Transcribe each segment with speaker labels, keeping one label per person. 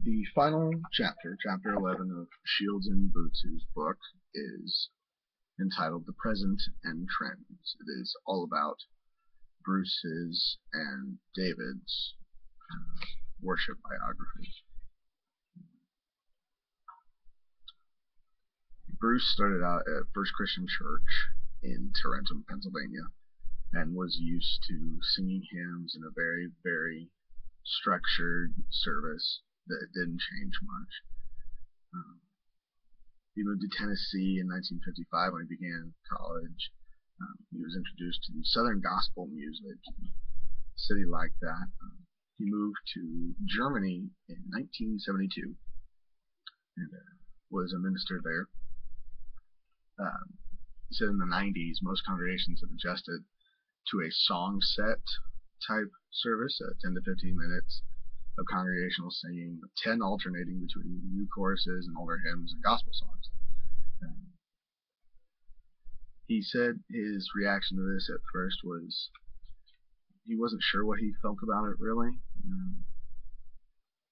Speaker 1: The final chapter, chapter 11 of Shields and Boots' book, is entitled The Present and Trends. It is all about Bruce's and David's worship biography. Bruce started out at First Christian Church in Tarentum, Pennsylvania, and was used to singing hymns in a very, very structured service that didn't change much. He moved to Tennessee in 1955 when he began college. He was introduced to the Southern gospel music. A city like that. He moved to Germany in 1972 and was a minister there. He said in the 90s most congregations have adjusted to a song set type service, 10 to 15 minutes of congregational singing, 10 alternating between new choruses and older hymns and gospel songs. He said his reaction to this at first was he wasn't sure what he felt about it really.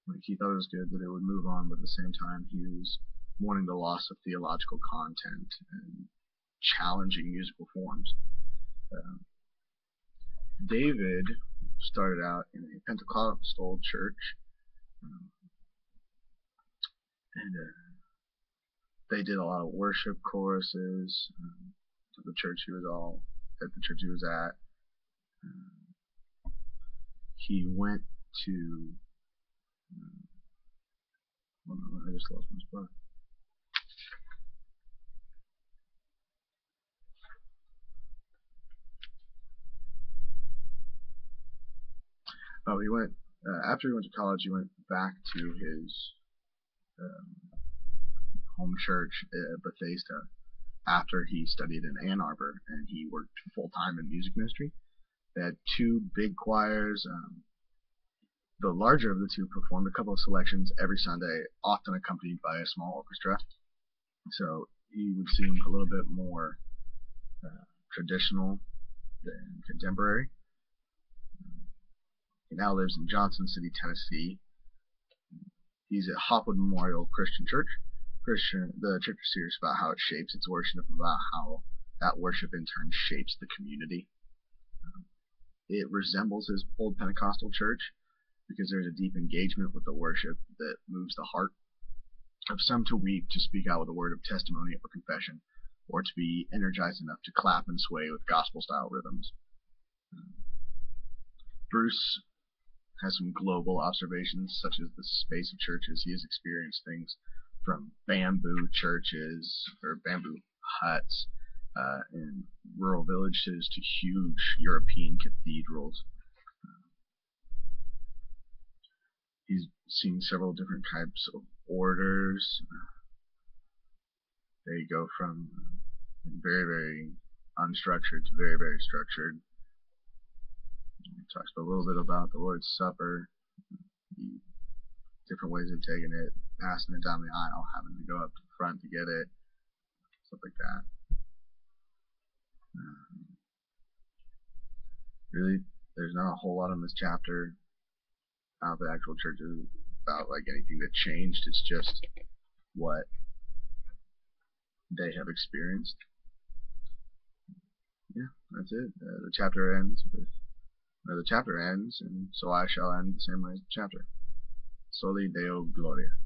Speaker 1: Like he thought it was good that it would move on, but at the same time he was mourning the loss of theological content and challenging musical forms. David started out in a Pentecostal church, and they did a lot of worship choruses at the church he was at. He went to I just lost my spot. Oh, he went after he went to college. He went back to his home church at Bethesda after he studied in Ann Arbor, and he worked full-time in music ministry. They had two big choirs. The larger of the two performed a couple of selections every Sunday, often accompanied by a small orchestra. So he would seem a little bit more traditional than contemporary. He now lives in Johnson City, Tennessee. He's at Hopwood Memorial Christian Church. The church is serious about how it shapes its worship, about how that worship in turn shapes the community. It resembles his old Pentecostal church because there's a deep engagement with the worship that moves the heart of some to weep, to speak out with a word of testimony or confession, or to be energized enough to clap and sway with gospel-style rhythms. Bruce has some global observations, such as the space of churches. He has experienced things from bamboo churches or bamboo huts in rural villages to huge European cathedrals. He's seen several different types of orders. They go from very, very unstructured to very, very structured. He talks a little bit about the Lord's Supper, different ways of taking it, passing it down the aisle, having to go up to the front to get it, stuff like that. Really, there's not a whole lot in this chapter about the actual churches, about like anything that changed. It's just what they have experienced. Yeah, that's it. The chapter ends, and so I shall end the same way as the chapter. Soli Deo Gloria.